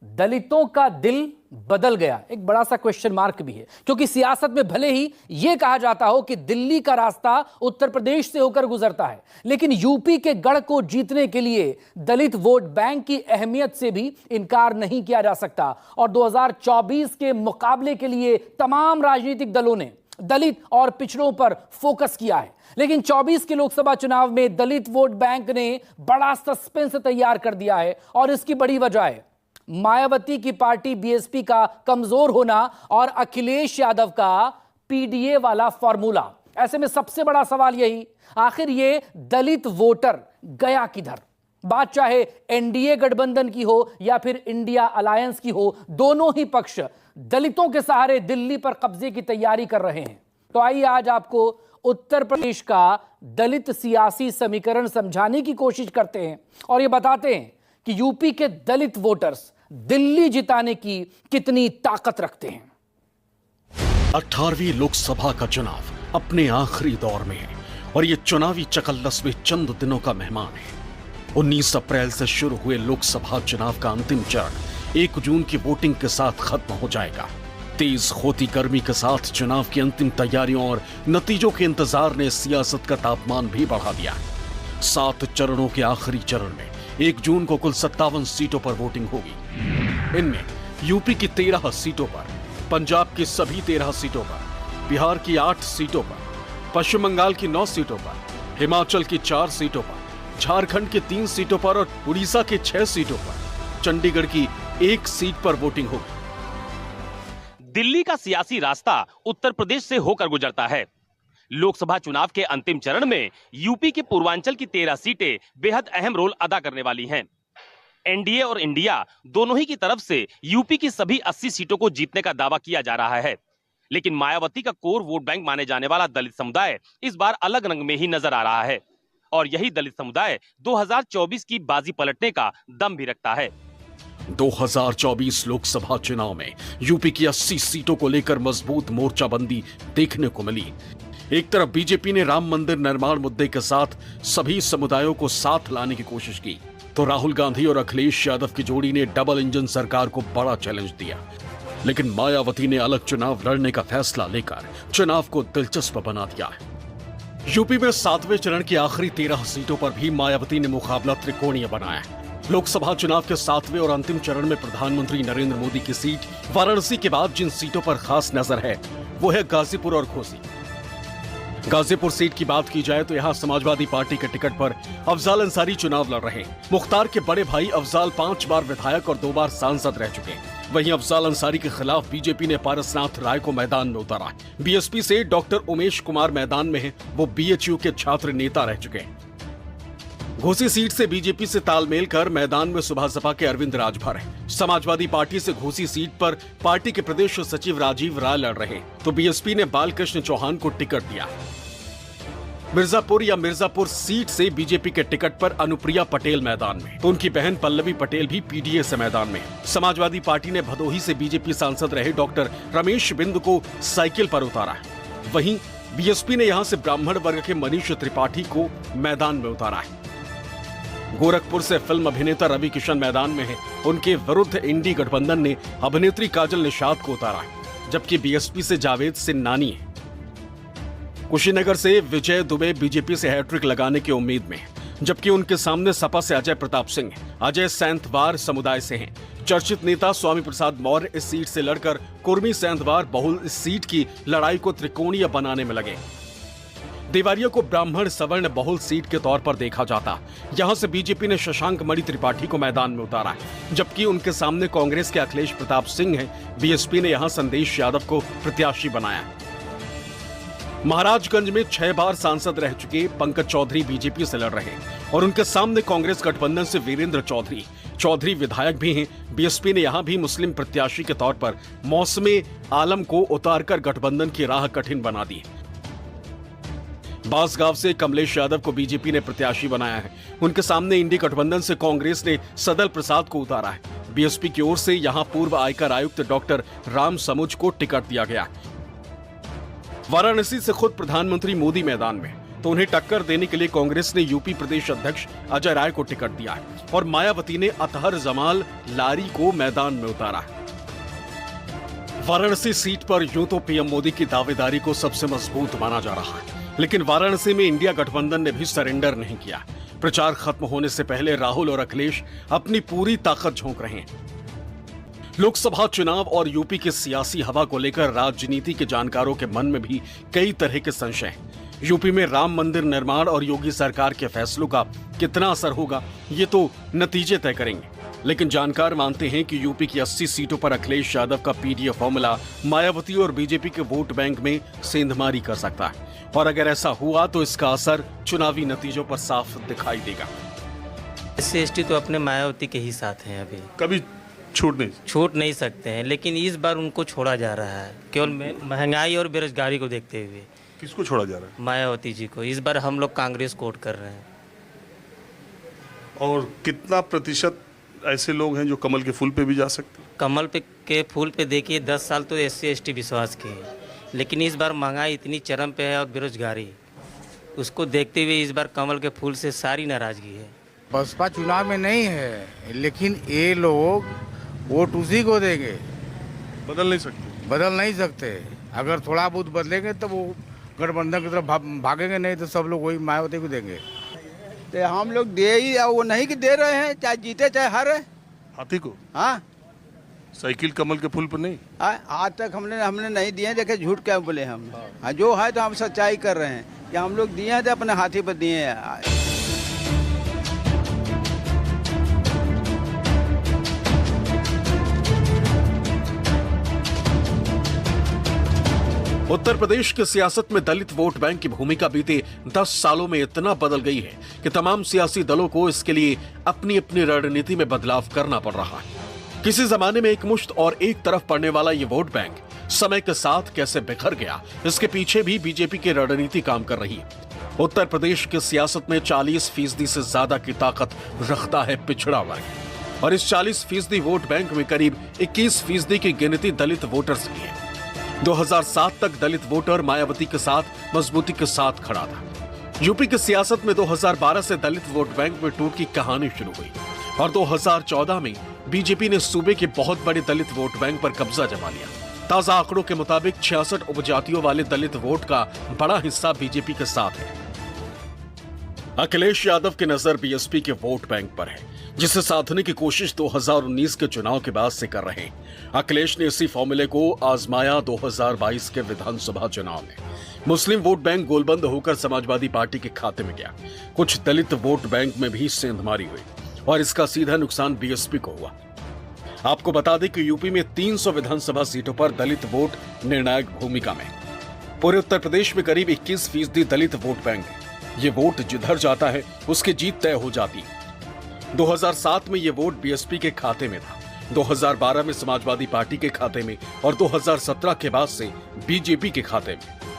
दलितों का दिल बदल गया, एक बड़ा सा क्वेश्चन मार्क भी है, क्योंकि सियासत में भले ही यह कहा जाता हो कि दिल्ली का रास्ता उत्तर प्रदेश से होकर गुजरता है, लेकिन यूपी के गढ़ को जीतने के लिए दलित वोट बैंक की अहमियत से भी इनकार नहीं किया जा सकता। और 2024 के मुकाबले के लिए तमाम राजनीतिक दलों ने दलित और पिछड़ों पर फोकस किया है, लेकिन 24 के लोकसभा चुनाव में दलित वोट बैंक ने बड़ा सस्पेंस तैयार कर दिया है। और इसकी बड़ी वजह है मायावती की पार्टी बीएसपी का कमजोर होना और अखिलेश यादव का पीडीए वाला फॉर्मूला। ऐसे में सबसे बड़ा सवाल यही, आखिर ये दलित वोटर गया किधर? बात चाहे एनडीए गठबंधन की हो या फिर इंडिया अलायंस की हो, दोनों ही पक्ष दलितों के सहारे दिल्ली पर कब्जे की तैयारी कर रहे हैं। तो आइए आज आपको उत्तर प्रदेश का दलित सियासी समीकरण समझाने की कोशिश करते हैं और यह बताते हैं कि यूपी के दलित वोटर्स दिल्ली जिताने की कितनी ताकत रखते हैं। 18वीं लोकसभा का चुनाव अपने आखिरी दौर में है और यह चुनावी चकल्लस में चंद दिनों का मेहमान है। 19 अप्रैल से शुरू हुए लोकसभा चुनाव का अंतिम चरण 1 जून की वोटिंग के साथ खत्म हो जाएगा। तेज होती गर्मी के साथ चुनाव की अंतिम तैयारियों और नतीजों के इंतजार ने सियासत का तापमान भी बढ़ा दिया। 7 चरणों के आखिरी चरण में 1 जून को कुल 57 सीटों पर वोटिंग होगी। इनमें यूपी की 13 सीटों पर, पंजाब की सभी 13 सीटों पर, बिहार की 8 सीटों पर, पश्चिम बंगाल की 9 सीटों पर, हिमाचल की 4 सीटों पर, झारखंड की 3 सीटों पर और उड़ीसा की 6 सीटों पर, चंडीगढ़ की 1 सीट पर वोटिंग होगी। दिल्ली का सियासी रास्ता उत्तर प्रदेश से होकर गुजरता है। लोकसभा चुनाव के अंतिम चरण में यूपी के पूर्वांचल की 13 सीटें बेहद अहम रोल अदा करने वाली हैं। एनडीए और इंडिया दोनों ही की तरफ से यूपी की सभी 80 सीटों को जीतने का दावा किया जा रहा है, लेकिन मायावती का कोर वोट बैंक माने जाने वाला दलित समुदाय इस बार अलग रंग में ही नजर आ रहा है और यही दलित समुदाय 2024 की बाजी पलटने का दम भी रखता है। 2024 लोकसभा चुनाव में यूपी की 80 सीटों को लेकर मजबूत मोर्चाबंदी देखने को मिली। एक तरफ बीजेपी ने राम मंदिर निर्माण मुद्दे के साथ सभी समुदायों को साथ लाने की कोशिश की, तो राहुल गांधी और अखिलेश यादव की जोड़ी ने डबल इंजन सरकार को बड़ा चैलेंज दिया। लेकिन मायावती ने अलग चुनाव लड़ने का फैसला लेकर चुनाव को दिलचस्प बना दिया है। यूपी में 7वें चरण की आखिरी 13 सीटों पर भी मायावती ने मुकाबला त्रिकोणीय बनाया है। लोकसभा चुनाव के 7वें और अंतिम चरण में प्रधानमंत्री नरेंद्र मोदी की सीट वाराणसी के बाद जिन सीटों पर खास नजर है वो है गाजीपुर और घोसी। गाजीपुर सीट की बात की जाए तो यहाँ समाजवादी पार्टी के टिकट पर अफजाल अंसारी चुनाव लड़ रहे हैं। मुख्तार के बड़े भाई अफजाल 5 बार विधायक और 2 बार सांसद रह चुके हैं। वहीं अफजाल अंसारी के खिलाफ बीजेपी ने पारसनाथ राय को मैदान में उतारा है। बीएसपी से डॉक्टर उमेश कुमार मैदान में है, वो बीएचयू के छात्र नेता रह चुके हैं। घोसी सीट से बीजेपी से तालमेल कर मैदान में सुबह सपा के अरविंद राजभर हैं। समाजवादी पार्टी से घोसी सीट पर पार्टी के प्रदेश सचिव राजीव राय लड़ रहे हैं, तो बीएसपी ने बालकृष्ण चौहान को टिकट दिया। मिर्जापुर या मिर्जापुर सीट से बीजेपी के टिकट पर अनुप्रिया पटेल मैदान में, तो उनकी बहन पल्लवी पटेल भी पीडीए से मैदान में। समाजवादी पार्टी ने भदोही से बीजेपी सांसद रहे डॉक्टर रमेश बिंद को साइकिल पर उतारा है। वहीं बीएसपी ने यहां से ब्राह्मण वर्ग के मनीष त्रिपाठी को मैदान में उतारा है। गोरखपुर से फिल्म अभिनेता रवि किशन मैदान में है, उनके विरुद्ध इंडी गठबंधन ने अभिनेत्री काजल निषाद को उतारा है, जबकि बीएसपी से जावेद सिन्नानी है। कुशीनगर से विजय दुबे बीजेपी से हैट्रिक लगाने की उम्मीद में है, जबकि उनके सामने सपा से अजय प्रताप सिंह है। अजय सैंतवार समुदाय से हैं। चर्चित नेता स्वामी प्रसाद मौर्य इस सीट से लड़कर कुर्मी सैंतवार बहुल इस सीट की लड़ाई को त्रिकोणीय बनाने में लगे। देवारिया को ब्राह्मण सवर्ण बहुल सीट के तौर पर देखा जाता। यहां से बीजेपी ने शशांक मणि त्रिपाठी को मैदान में उतारा है, जबकि उनके सामने कांग्रेस के अखिलेश प्रताप सिंह हैं। बीएसपी ने यहां संदेश यादव को प्रत्याशी बनाया। महाराजगंज में 6 बार सांसद रह चुके पंकज चौधरी बीजेपी से लड़ रहे हैं और उनके सामने कांग्रेस गठबंधन से वीरेंद्र चौधरी विधायक भी हैं। बीएसपी ने यहां भी मुस्लिम प्रत्याशी के तौर पर मौसमे आलम को उतारकर गठबंधन की राह कठिन बना दी। बांसगांव से कमलेश यादव को बीजेपी ने प्रत्याशी बनाया है। उनके सामने इंडी गठबंधन से कांग्रेस ने सदल प्रसाद को उतारा है। बीएसपी की ओर से यहां पूर्व आयकर आयुक्त डॉक्टर राम समुज को टिकट दिया गया। वाराणसी से खुद प्रधानमंत्री मोदी मैदान में, तो उन्हें टक्कर देने के लिए कांग्रेस ने यूपी प्रदेश अध्यक्ष अजय राय को टिकट दिया है और मायावती ने अतहर जमाल लारी को मैदान में उतारा है। वाराणसी सीट पर यूं तो पीएम मोदी की दावेदारी को सबसे मजबूत माना जा रहा है, लेकिन वाराणसी में इंडिया गठबंधन ने भी सरेंडर नहीं किया। प्रचार खत्म होने से पहले राहुल और अखिलेश अपनी पूरी ताकत झोंक रहे हैं। लोकसभा चुनाव और यूपी की सियासी हवा को लेकर राजनीति के जानकारों के मन में भी कई तरह के संशय हैं। यूपी में राम मंदिर निर्माण और योगी सरकार के फैसलों का कितना असर होगा, ये तो नतीजे तय करेंगे। लेकिन जानकार मानते हैं कि यूपी की 80 सीटों पर अखिलेश यादव का पीडीए फॉर्मूला मायावती और बीजेपी के वोट बैंक में सेंधमारी कर सकता है, और अगर ऐसा हुआ तो इसका असर चुनावी नतीजों पर साफ दिखाई देगा। SC/ST तो अपने मायावती के ही साथ हैं, अभी कभी छूट नहीं सकते हैं, लेकिन इस बार उनको छोड़ा जा रहा है केवल महंगाई और बेरोजगारी को देखते हुए। किसको छोड़ा जा रहा है? मायावती जी को। इस बार हम लोग कांग्रेस को वोट कर रहे हैं। और कितना प्रतिशत ऐसे लोग हैं जो कमल के फूल पे भी जा सकते हैं? कमल के फूल पे देखिए 10 साल तो SC/ST विश्वास किए, लेकिन इस बार महंगाई इतनी चरम पे है और बेरोजगारी, उसको देखते हुए इस बार कमल के फूल से सारी नाराजगी है। बसपा चुनाव में नहीं है, लेकिन ये लोग वोट उसी को देंगे। बदल नहीं सकते। अगर थोड़ा बहुत बदलेंगे तो वो गठबंधन की तरफ भागेंगे, नहीं तो सब लोग वही मायावती को देंगे। तो हम लोग दे ही, वो नहीं कि दे रहे हैं, चाहे जीते चाहे हारे। हाथी को? हाँ, साइकिल कमल के फूल पर नहीं। आज तक हमने नहीं दिए। देखे झूठ क्या बोले हम। हाँ, जो है तो हम सच्चाई कर रहे हैं कि हम लोग दिए हैं तो अपने हाथी पर दिए हैं। उत्तर प्रदेश की सियासत में दलित वोट बैंक की भूमिका बीते 10 सालों में इतना बदल गई है कि तमाम सियासी दलों को इसके लिए अपनी अपनी रणनीति में बदलाव करना पड़ रहा है। किसी जमाने में एक मुश्त और एक तरफ पड़ने वाला ये वोट बैंक समय के साथ कैसे बिखर गया, इसके पीछे भी बीजेपी की रणनीति काम कर रही है। उत्तर प्रदेश की सियासत में 40% से ज्यादा की ताकत रखता है पिछड़ा वर्ग, और इस 40% वोट बैंक में करीब 21% की गिनती दलित वोटर्स की है। 2007 तक दलित वोटर मायावती के साथ मजबूती के साथ खड़ा था। यूपी की सियासत में 2012 से दलित वोट बैंक में टूट की कहानी शुरू हुई और 2014 में बीजेपी ने सूबे के बहुत बड़े दलित वोट बैंक पर कब्जा जमा लिया। ताजा आंकड़ों के मुताबिक 66 उपजातियों वाले दलित वोट का बड़ा हिस्सा बीजेपी के साथ है। अखिलेश यादव की नजर बीएसपी के वोट बैंक पर है, जिसे साधने की कोशिश 2019 के चुनाव के बाद से कर रहे हैं। अखिलेश ने इसी फॉर्मूले को आजमाया 2022 के विधानसभा चुनाव में। मुस्लिम वोट बैंक गोलबंद होकर समाजवादी पार्टी के खाते में गया। कुछ दलित वोट बैंक में भी सेंधमारी हुई और इसका सीधा नुकसान बीएसपी को हुआ। आपको बता दें कि यूपी में 300 विधानसभा सीटों पर दलित वोट निर्णायक भूमिका में। पूरे उत्तर प्रदेश में करीब 21% दलित वोट बैंक है। ये वोट जिधर जाता है उसकी जीत तय हो जाती है। 2007 में ये वोट बीएसपी के खाते में था, 2012 में समाजवादी पार्टी के खाते में और 2017 के बाद से बीजेपी के खाते में।